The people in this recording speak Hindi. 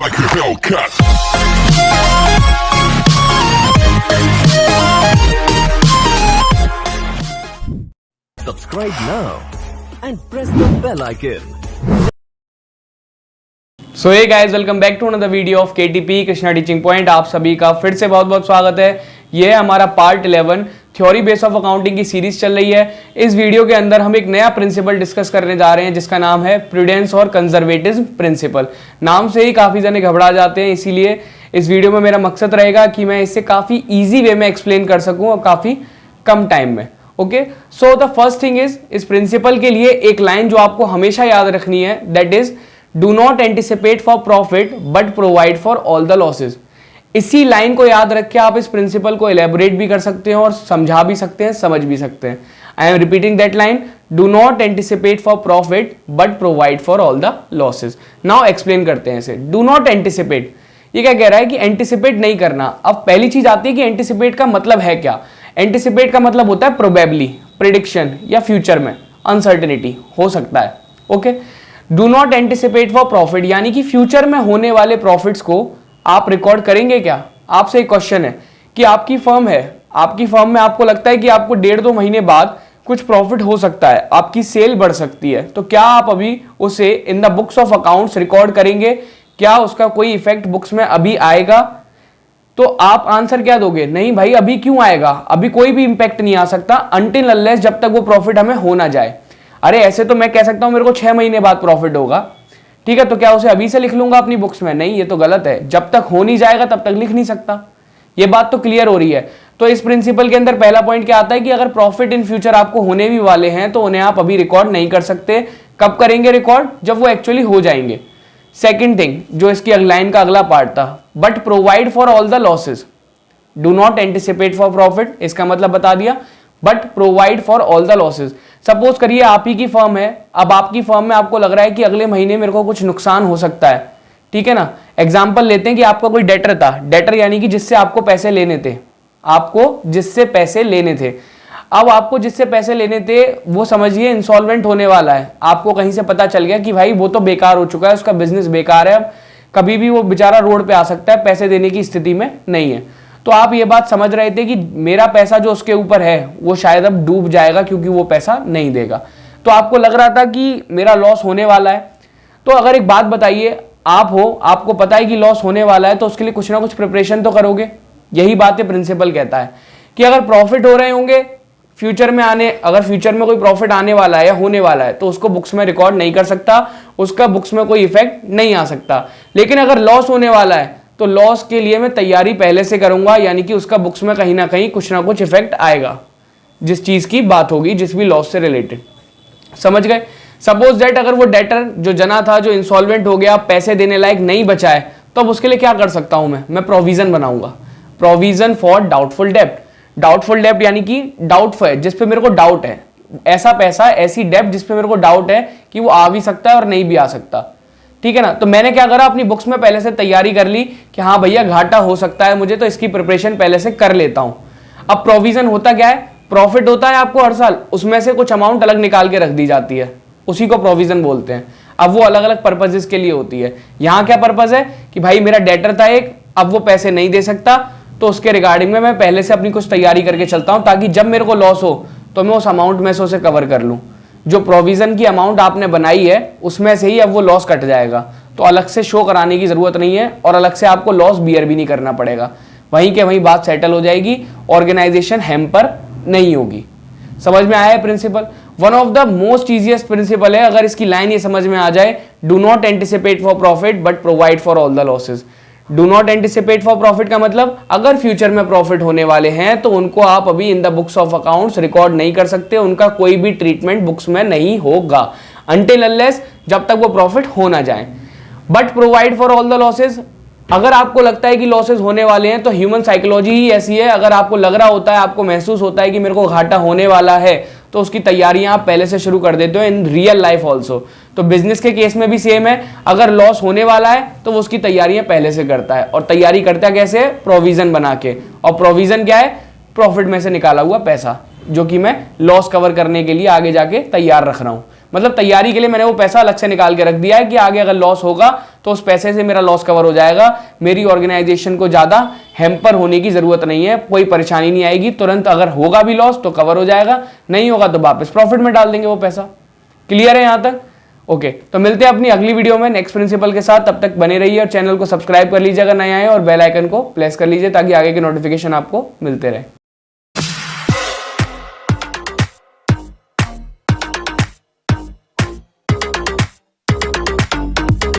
like a Hellcat. Subscribe now and press the bell icon. So hey guys, welcome back to another video of KTP Krishna teaching point. आप सभी का फिर से बहुत बहुत स्वागत है। ये है हमारा part 11 theory base of accounting की सीरीज चल रही है। इस वीडियो के अंदर हम एक नया प्रिंसिपल डिस्कस करने जा रहे हैं जिसका नाम है प्रूडेंस और कंजर्वेटिज्म प्रिंसिपल। नाम से ही काफ़ी जने घबरा जाते हैं, इसीलिए इस वीडियो में मेरा मकसद रहेगा कि मैं इसे काफ़ी ईजी वे में एक्सप्लेन कर सकूँ और काफ़ी कम टाइम में। Okay, so the first thing is, इस प्रिंसिपल के लिए एक लाइन जो आपको हमेशा याद रखनी है, that is do not anticipate for profit but provide for all the losses. इसी लाइन को याद रख के आप इस प्रिंसिपल को एलेबोरेट भी कर सकते हैं और समझा भी सकते हैं, समझ भी सकते हैं। I am repeating that line, do not anticipate for profit but provide for all the losses. Now explain करते हैं इसे। डू नॉट एंटिसिपेट, ये क्या कह रहा है कि एंटिसिपेट नहीं करना। अब पहली चीज आती है कि एंटिसिपेट का मतलब है क्या। एंटिसिपेट का मतलब होता है प्रोबेबली, प्रिडिक्शन या फ्यूचर में अनसर्टेनिटी हो सकता है। Okay, do not anticipate for profit यानी कि फ्यूचर में होने वाले प्रॉफिट्स को आप रिकॉर्ड करेंगे क्या। आपसे एक क्वेश्चन है कि आपकी फर्म है, आपकी फर्म में आपको लगता है कि आपको 1.5-2 महीने बाद कुछ प्रॉफिट हो सकता है, आपकी सेल बढ़ सकती है, तो क्या आप अभी उसे in the books of accounts record करेंगे? क्या उसका कोई इफेक्ट बुक्स में अभी आएगा? तो आप आंसर क्या दोगे? नहीं भाई, अभी क्यों आएगा, अभी कोई भी इंपैक्ट नहीं आ सकता अनटिल अनलेस जब तक वो प्रॉफिट हमें हो ना जाए। अरे ऐसे तो मैं कह सकता हूं मेरे को 6 महीने बाद प्रॉफिट होगा, ठीक है, तो क्या उसे अभी से लिख लूंगा अपनी बुक्स में? नहीं, ये तो गलत है। जब तक हो नहीं जाएगा तब तक लिख नहीं सकता। ये बात तो क्लियर हो रही है। तो इस प्रिंसिपल के अंदर पहला पॉइंट क्या आता है कि अगर प्रॉफिट इन फ्यूचर आपको होने भी वाले हैं तो उन्हें आप अभी रिकॉर्ड नहीं कर सकते। कब करेंगे रिकॉर्ड? जब वो एक्चुअली हो जाएंगे। सेकेंड थिंग, जो इसकी लाइन का अगला पार्ट था, but provide for all the losses. Do not anticipate for profit, इसका मतलब बता दिया, but provide for all the losses. Suppose करिए आप ही की फर्म है, अब आपकी फर्म में आपको लग रहा है कि अगले महीने मेरे को कुछ नुकसान हो सकता है, ठीक है ना। एग्जाम्पल लेते हैं कि आपका कोई डेटर था, डेटर यानी कि जिससे आपको पैसे लेने थे, आपको जिससे पैसे लेने थे। अब आपको जिससे पैसे लेने थे वो समझिए इंसॉल्वेंट होने वाला है। आपको कहीं से पता चल गया कि भाई वो तो बेकार हो चुका है, उसका बिजनेस बेकार है, अब कभी भी वो बेचारा रोड पे आ सकता है, पैसे देने की स्थिति में नहीं है। तो आप ये बात समझ रहे थे कि मेरा पैसा जो उसके ऊपर है वो शायद अब डूब जाएगा क्योंकि वो पैसा नहीं देगा। तो आपको लग रहा था कि मेरा लॉस होने वाला है। तो अगर एक बात बताइए, आप हो, आपको पता है कि लॉस होने वाला है, तो उसके लिए कुछ ना कुछ प्रिपरेशन तो करोगे। यही बात है प्रिंसिपल कहता है कि अगर प्रॉफिट हो रहे होंगे फ्यूचर में अगर फ्यूचर में कोई प्रॉफिट आने वाला है या होने वाला है तो उसको बुक्स में रिकॉर्ड नहीं कर सकता, उसका बुक्स में कोई इफेक्ट नहीं आ सकता। लेकिन अगर लॉस होने वाला है तो लॉस के लिए मैं तैयारी पहले से करूंगा, यानी कि उसका बुक्स में कहीं ना कुछ इफेक्ट आएगा जिस चीज की बात होगी, जिस भी लॉस से रिलेटेड। समझ गए? सपोज दैट अगर वो डेटर जो जना था, जो इंसॉल्वेंट हो गया, पैसे देने लायक नहीं बचा है, तो अब उसके लिए क्या कर सकता हूं मैं प्रोविजन बनाऊंगा, प्रोविजन फॉर डाउटफुल डेब्ट। डाउटफुल डेब्ट यानी कि डाउटफुल है, जिस पे मेरे को डाउट है, ऐसा पैसा, ऐसी डेब्ट जिस पे मेरे को डाउट है कि वो आ भी सकता है और नहीं भी आ सकता, ठीक है ना। तो मैंने क्या करा, अपनी बुक्स में पहले से तैयारी कर ली कि हाँ भैया घाटा हो सकता है मुझे, तो इसकी प्रिपरेशन पहले से कर लेता हूं। अब प्रोविजन होता क्या है? प्रॉफिट होता है आपको हर साल, उसमें से कुछ अमाउंट अलग निकाल के रख दी जाती है, उसी को प्रोविजन बोलते हैं। अब वो अलग अलग पर्पजेस के लिए होती है। यहां क्या पर्पज है कि भाई मेरा डेटर था एक, अब वो पैसे नहीं दे सकता, तो उसके रिगार्डिंग में मैं पहले से अपनी कुछ तैयारी करके चलता हूं ताकि जब मेरे को लॉस हो तो मैं उस अमाउंट में से उसे कवर कर लूं। जो प्रोविजन की अमाउंट आपने बनाई है उसमें से ही अब वो लॉस कट जाएगा, तो अलग से शो कराने की जरूरत नहीं है और अलग से आपको लॉस बियर भी नहीं करना पड़ेगा। वहीं के वहीं बात सेटल हो जाएगी, ऑर्गेनाइजेशन हैम्पर नहीं होगी। समझ में आया है principle? One of the most easiest principle है। अगर इसकी लाइन ये समझ में आ जाए, do not anticipate for profit but provide for all the losses. Do not anticipate for profit का मतलब अगर फ्यूचर में प्रॉफिट होने वाले हैं तो उनको आप अभी in the books of accounts record नहीं कर सकते, उनका कोई भी ट्रीटमेंट बुक्स में नहीं होगा अनटिल अनलेस जब तक वो प्रॉफिट हो ना जाए। But provide for all the losses, अगर आपको लगता है कि लॉसेज होने वाले हैं तो ह्यूमन साइकोलॉजी ही ऐसी है, अगर आपको लग रहा होता है, आपको महसूस होता है कि मेरे को घाटा होने वाला है, तो उसकी तैयारियां आप पहले से शुरू कर देते हो इन रियल लाइफ ऑल्सो। तो बिजनेस के केस में भी सेम है, अगर लॉस होने वाला है तो वो उसकी तैयारियां पहले से करता है। और तैयारी करता है कैसे? प्रोविजन बना के। और प्रोविजन क्या है? प्रॉफिट में से निकाला हुआ पैसा, जो कि मैं लॉस कवर करने के लिए आगे जाके तैयार रख रहा हूं। मतलब तैयारी के लिए मैंने वो पैसा अलग से निकाल के रख दिया है कि आगे अगर लॉस होगा तो उस पैसे से मेरा लॉस कवर हो जाएगा, मेरी ऑर्गेनाइजेशन को ज्यादा हैम्पर होने की जरूरत नहीं है, कोई परेशानी नहीं आएगी, तुरंत अगर होगा भी लॉस तो कवर हो जाएगा, नहीं होगा तो वापस प्रॉफिट में डाल देंगे वो पैसा। क्लियर है यहां तक? ओके, तो मिलते हैं अपनी अगली वीडियो में नेक्स्ट प्रिंसिपल के साथ। तब तक बने रहिए और चैनल को सब्सक्राइब कर लीजिए अगर नए आए, और बेल आइकन को प्रेस कर लीजिए ताकि आगे के नोटिफिकेशन आपको मिलते रहे।